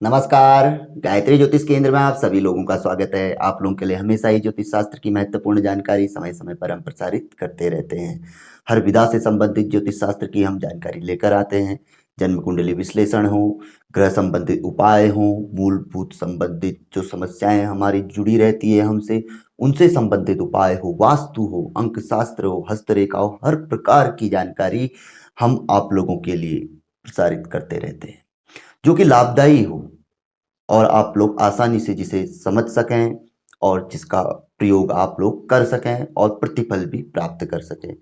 नमस्कार। गायत्री ज्योतिष केंद्र में आप सभी लोगों का स्वागत है। आप लोगों के लिए हमेशा ही ज्योतिष शास्त्र की महत्वपूर्ण जानकारी समय समय पर हम प्रसारित करते रहते हैं। हर विधा से संबंधित ज्योतिष शास्त्र की हम जानकारी लेकर आते हैं। जन्म कुंडली विश्लेषण हो, ग्रह संबंधित उपाय हो, मूलभूत संबंधित जो समस्याएं हमारी जुड़ी रहती है हमसे, उनसे संबंधित उपाय हो, वास्तु हो, अंक शास्त्र हो, हस्तरेखा हो, हर प्रकार की जानकारी हम आप लोगों के लिए प्रसारित करते रहते हैं, जो कि लाभदायी हो और आप लोग आसानी से जिसे समझ सकें और जिसका प्रयोग आप लोग कर सकें और प्रतिफल भी प्राप्त कर सकें।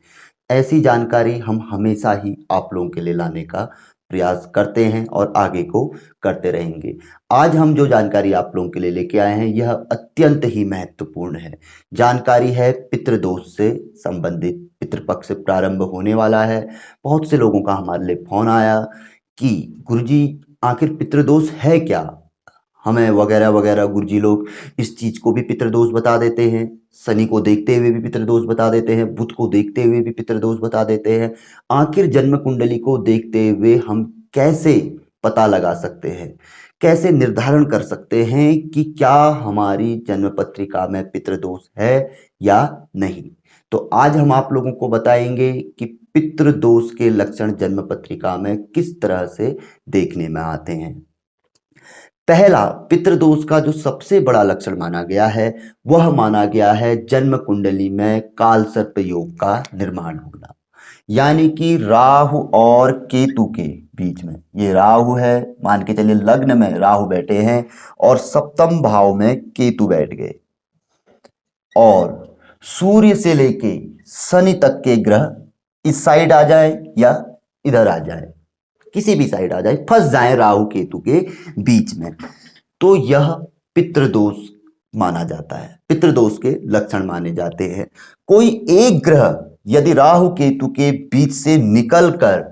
ऐसी जानकारी हम हमेशा ही आप लोगों के लिए लाने का प्रयास करते हैं और आगे को करते रहेंगे। आज हम जो जानकारी आप लोगों के लिए लेके आए हैं यह अत्यंत ही महत्वपूर्ण है। जानकारी है पितृदोष से संबंधित। पितृपक्ष प्रारंभ होने वाला है। बहुत से लोगों का हमारे लिए फोन आया कि गुरुजी आखिर पितृदोष है क्या, हमें वगैरह वगैरह। गुरुजी लोग इस चीज को भी पितृदोष बता देते हैं, शनि को देखते हुए भी पितृदोष बता देते हैं, बुध को देखते हुए भी पितृदोष बता देते हैं। आखिर जन्म कुंडली को देखते हुए हम कैसे पता लगा सकते हैं, कैसे निर्धारण कर सकते हैं कि क्या हमारी जन्म पत्रिका में पितृदोष है या नहीं। तो आज हम आप लोगों को बताएंगे कि पितृदोष के लक्षण जन्म पत्रिका में किस तरह से देखने में आते हैं। पहला पितृदोष का जो सबसे बड़ा लक्षण माना गया है वह माना गया है जन्म कुंडली में काल सर्प योग का निर्माण होना। यानी कि राहु और केतु के बीच में, ये राहु है, मान के चलिए लग्न में राहु बैठे हैं और सप्तम भाव में केतु बैठ गए, और सूर्य से लेके शनि तक के ग्रह इस साइड आ जाए या इधर आ जाए, किसी भी साइड आ जाए, फंस जाए राहु केतु के बीच में, तो यह पितृदोष माना जाता है, पितृदोष के लक्षण माने जाते हैं। कोई एक ग्रह यदि राहु केतु के बीच से निकलकर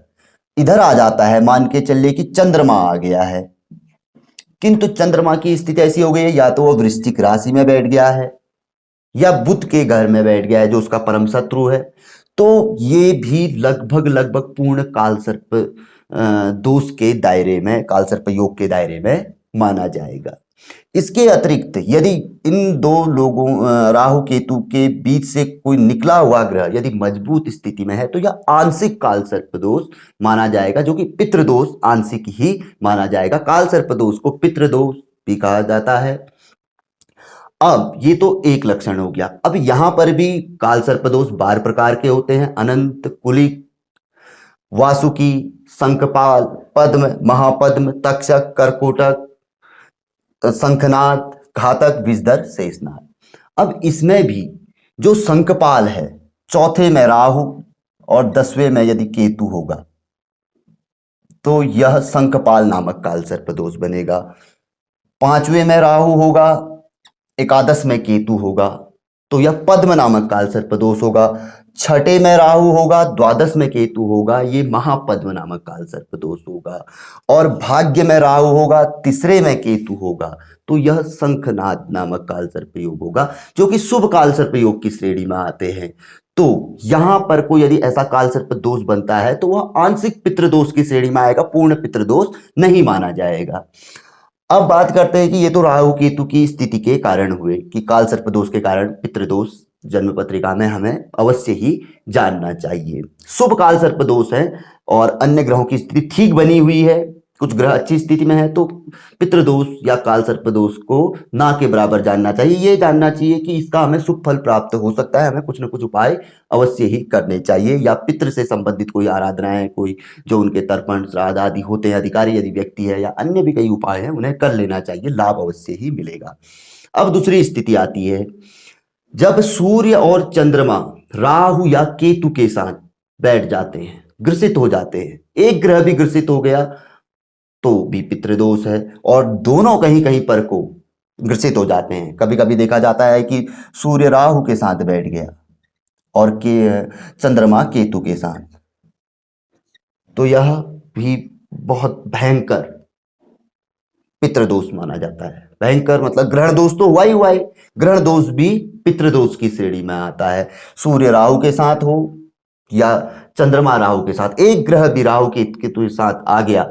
इधर आ जाता है, मान के चलिए कि चंद्रमा आ गया है, किंतु चंद्रमा की स्थिति ऐसी हो गई है या तो वो वृश्चिक राशि में बैठ गया है या बुध के घर में बैठ गया है जो उसका परम शत्रु है, तो ये भी लगभग लगभग पूर्ण काल सर्प दोष के दायरे में, काल सर्प योग के दायरे में माना जाएगा। इसके अतिरिक्त यदि इन दो लोगों राहु केतु के बीच से कोई निकला हुआ ग्रह यदि मजबूत स्थिति में है तो यह आंशिक काल सर्प दोष माना जाएगा, जो कि पितृदोष आंशिक ही माना जाएगा। काल सर्प दोष को पितृदोष भी कहा जाता है। अब ये तो एक लक्षण हो गया। अब यहां पर भी काल सर्पदोष 12 प्रकार के होते हैं। अनंत, कुलिक, वासुकी, शंखपाल, पद्म, महापद्म, तक्षक, करकोटक, शंखनाद, घातक, विषधर, शेषनाग। अब इसमें भी जो शंखपाल है, चौथे में राहु और 10वें में यदि केतु होगा तो यह शंखपाल नामक काल सर्पदोष बनेगा। 5वें में राहु होगा, एकादश में केतु होगा तो यह पद्म नामक काल सर्पदोष होगा। 6ठे में राहु होगा, द्वादश में केतु होगा, ये महापद्म नामक काल सर्पदोष होगा। और भाग्य में राहु होगा, तीसरे में केतु होगा तो यह शंखनाद नामक काल सर्पयोग होगा, जो कि शुभ काल सर्पयोग की श्रेणी में आते हैं। तो यहां पर कोई यदि ऐसा काल सर्प दोष बनता है तो वह आंशिक पितृदोष की श्रेणी में आएगा, पूर्ण पितृदोष नहीं माना जाएगा। अब बात करते हैं कि ये तो राहु केतु की स्थिति के कारण हुए कि काल सर्पदोष के कारण पितृदोष जन्म पत्रिका में हमें अवश्य ही जानना चाहिए। शुभ काल सर्पदोष है और अन्य ग्रहों की स्थिति ठीक बनी हुई है, कुछ ग्रह अच्छी स्थिति में है, तो पितृदोष या काल सर्पदोष को ना के बराबर जानना चाहिए। ये जानना चाहिए कि इसका हमें शुभ फल प्राप्त हो सकता है, हमें कुछ न कुछ उपाय अवश्य ही करने चाहिए, या पितृ से संबंधित कोई आराधनाएं, कोई जो उनके तर्पण श्राद्ध आदि होते हैं, अधिकारी यदि व्यक्ति है, या अन्य भी कई उपाय हैं, उन्हें कर लेना चाहिए, लाभ अवश्य ही मिलेगा। अब दूसरी स्थिति आती है जब सूर्य और चंद्रमा राहु या केतु के साथ बैठ जाते हैं, ग्रसित हो जाते हैं, एक ग्रह भी ग्रसित हो गया तो भी पितृदोष है, और दोनों कहीं कहीं पर को ग्रसित हो जाते हैं। कभी कभी देखा जाता है कि सूर्य राहु के साथ बैठ गया और के चंद्रमा केतु के साथ, तो यह भी बहुत भयंकर पितृदोष माना जाता है। भयंकर मतलब ग्रहण दोष तो हुआ ही, ग्रहण दोष भी पितृदोष की श्रेणी में आता है। सूर्य राहु के साथ हो या चंद्रमा राहु के साथ, एक ग्रह भी राहु केतु के साथ आ गया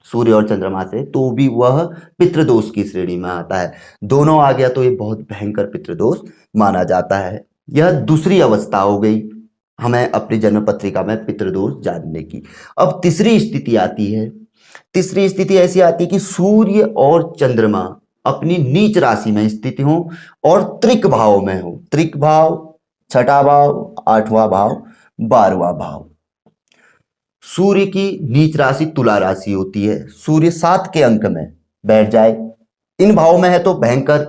सूर्य और चंद्रमा से, तो भी वह पितृदोष की श्रेणी में आता है। दोनों आ गया तो ये बहुत भयंकर पितृदोष माना जाता है। यह दूसरी अवस्था हो गई हमें अपनी जन्म पत्रिका में पितृदोष जानने की। अब तीसरी स्थिति आती है। तीसरी स्थिति ऐसी आती है कि सूर्य और चंद्रमा अपनी नीच राशि में स्थित हो और त्रिक भाव में हो। त्रिक भाव, छठा भाव, आठवां भाव, 12वां भाव। सूर्य की नीच राशि तुला राशि होती है। सूर्य 7 के अंक में बैठ जाए, इन भाव में है तो भयंकर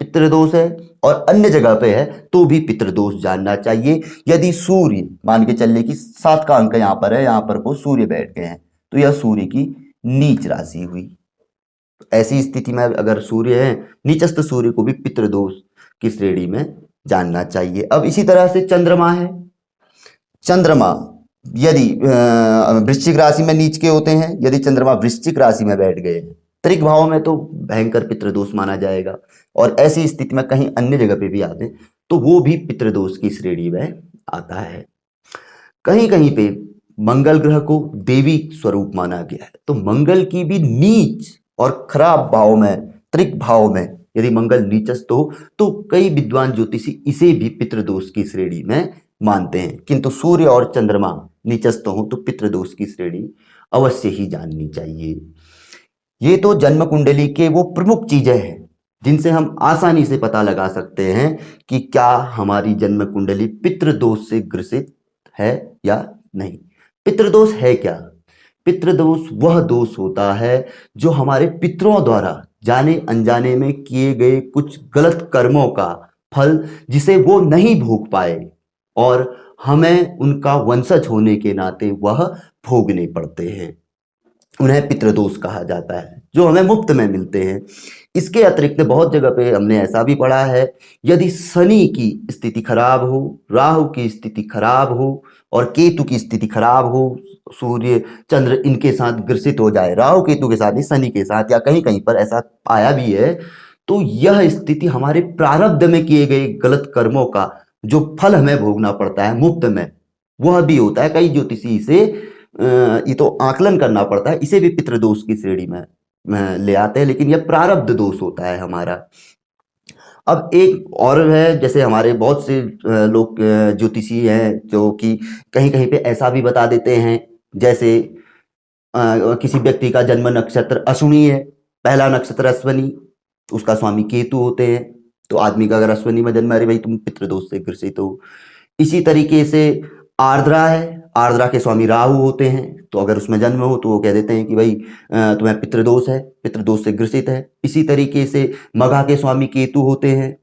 पितृदोष है, और अन्य जगह पे है तो भी पितृदोष जानना चाहिए। यदि सूर्य मान के चलिए कि 7 का अंक यहाँ पर है, यहाँ पर को सूर्य बैठ गए हैं, तो यह सूर्य की नीच राशि हुई। ऐसी स्थिति में अगर सूर्य है, नीचस्थ सूर्य को भी पितृदोष की श्रेणी में जानना चाहिए। अब इसी तरह से चंद्रमा है। चंद्रमा यदि वृश्चिक राशि में नीच के होते हैं, यदि चंद्रमा वृश्चिक राशि में बैठ गए त्रिक भाव में, तो भयंकर पितृदोष माना जाएगा। और ऐसी स्थिति में कहीं अन्य जगह पे भी आते तो वो भी पितृदोष की श्रेणी में आता है। कहीं कहीं पे मंगल ग्रह को देवी स्वरूप माना गया है, तो मंगल की भी नीच और खराब भाव में, त्रिक भाव में यदि मंगल नीचस्थ हो तो कई विद्वान ज्योतिषी इसे भी पितृदोष की श्रेणी में मानते हैं। किंतु सूर्य और चंद्रमा नीचस्थ हो तो पितृदोष की श्रेणी अवश्य ही जाननी चाहिए। ये तो जन्म कुंडली के वो प्रमुख चीजें हैं जिनसे हम आसानी से पता लगा सकते हैं कि क्या हमारी जन्म कुंडली पितृदोष से ग्रसित है या नहीं। पितृदोष है क्या? पितृदोष वह दोष होता है जो हमारे पितरों द्वारा जाने अनजाने में किए गए कुछ गलत कर्मों का फल जिसे वो नहीं भोग पाए और हमें उनका वंशज होने के नाते वह भोगने पड़ते हैं, उन्हें पितृदोष कहा जाता है, जो हमें मुफ्त में मिलते हैं। इसके अतिरिक्त बहुत जगह पे हमने ऐसा भी पढ़ा है, यदि शनि की स्थिति खराब हो, राहु की स्थिति खराब हो और केतु की स्थिति खराब हो, सूर्य चंद्र इनके साथ ग्रसित हो जाए, राहु केतु के साथ ही शनि के साथ, या कहीं कहीं पर ऐसा आया भी है, तो यह स्थिति हमारे प्रारब्ध में किए गए गलत कर्मों का जो फल हमें भोगना पड़ता है मुफ्त में, वह भी होता है। कई ज्योतिषी इसे ये तो आकलन करना पड़ता है, इसे भी पितृदोष की श्रेणी में ले आते हैं, लेकिन यह प्रारब्ध दोष होता है हमारा। अब एक और है, जैसे हमारे बहुत से लोग ज्योतिषी हैं जो कि कहीं कहीं पे ऐसा भी बता देते हैं, जैसे किसी व्यक्ति का जन्म नक्षत्र अश्विनी है, पहला नक्षत्र अश्विनी, उसका स्वामी केतु होते हैं, तो आदमी का अगर अश्विनी में जन्म है, अरे भाई तुम पितृदोष से ग्रसित हो। इसी तरीके से आर्द्रा है, आर्द्रा के स्वामी राहु होते हैं, तो अगर उसमें जन्म हो तो वो कह देते हैं कि भाई तुम्हें पितृदोष है, पितृदोष से ग्रसित है। इसी तरीके से मघा के स्वामी केतु होते हैं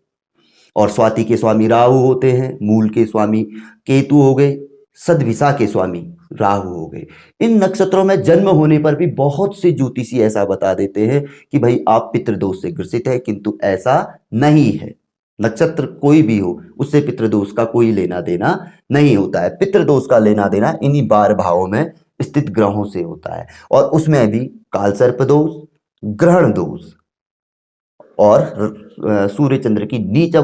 और स्वाति के स्वामी राहु होते हैं, मूल के स्वामी केतु हो गए, सदभिषा के स्वामी राहु हो गए। इन नक्षत्रों में जन्म होने पर भी बहुत से ज्योतिषी ऐसा बता देते हैं कि भाई आप पितृदोष से ग्रसित है, किंतु ऐसा नहीं है। नक्षत्र कोई भी हो उससे पितृदोष का कोई लेना देना नहीं होता है। पितृदोष का लेना देना इन्हीं 12 भावों में स्थित ग्रहों से होता है, और उसमें भी कालसर्प दोष, ग्रहण दोष और सूर्य चंद्र की नीच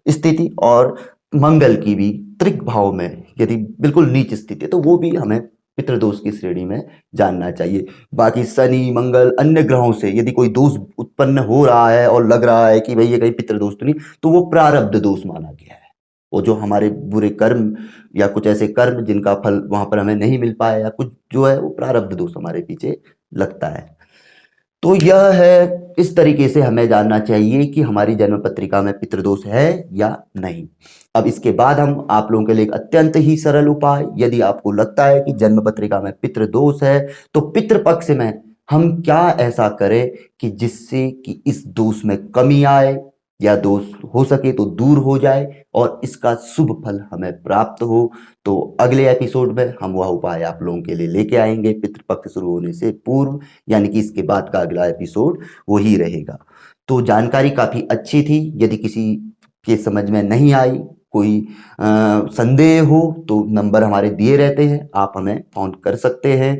स्थिति और मंगल की भी त्रिक भाव में यदि बिल्कुल नीच स्थिति है तो वो भी हमें पितृदोष की श्रेणी में जानना चाहिए। बाकी शनि मंगल अन्य ग्रहों से यदि कोई दोष उत्पन्न हो रहा है और लग रहा है कि भाई ये कहीं पितृदोष तो नहीं, तो वो प्रारब्ध दोष माना गया है। वो जो हमारे बुरे कर्म या कुछ ऐसे कर्म जिनका फल वहां पर हमें नहीं मिल पाया, या कुछ जो है वो प्रारब्ध दोष हमारे पीछे लगता है। तो यह है, इस तरीके से हमें जानना चाहिए कि हमारी जन्म पत्रिका में पितृदोष है या नहीं। अब इसके बाद हम आप लोगों के लिए एक अत्यंत ही सरल उपाय, यदि आपको लगता है कि जन्म पत्रिका में पितृदोष है तो पितृपक्ष में हम क्या ऐसा करें कि जिससे कि इस दोष में कमी आए या दोष हो सके तो दूर हो जाए और इसका शुभ फल हमें प्राप्त हो। तो अगले एपिसोड में हम वह उपाय आप लोगों के लिए लेके आएंगे पितृपक्ष शुरू होने से पूर्व, यानी कि इसके बाद का अगला एपिसोड वही रहेगा। तो जानकारी काफी अच्छी थी। यदि किसी के समझ में नहीं आई, कोई संदेह हो, तो नंबर हमारे दिए रहते हैं, आप हमें फोन कर सकते हैं।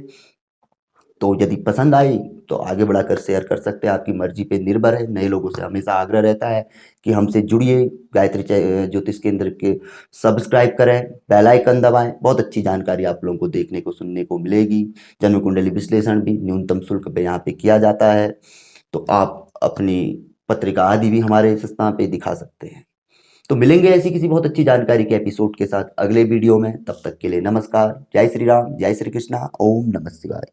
तो यदि पसंद आई तो आगे बढ़ाकर शेयर कर सकते हैं, आपकी मर्जी पे निर्भर है। नए लोगों से हमेशा आग्रह रहता है कि हमसे जुड़िए, गायत्री ज्योतिष केंद्र के सब्सक्राइब करें, बेल आइकन दबाएं। बहुत अच्छी जानकारी आप लोगों को देखने को सुनने को मिलेगी। जन्म कुंडली विश्लेषण भी न्यूनतम शुल्क पे यहाँ पे किया जाता है, तो आप अपनी पत्रिका आदि भी हमारे संस्थान पे दिखा सकते हैं। तो मिलेंगे ऐसी किसी बहुत अच्छी जानकारी के एपिसोड के साथ अगले वीडियो में। तब तक के लिए नमस्कार। जय श्री राम, जय श्री कृष्णा, ओम नमः शिवाय।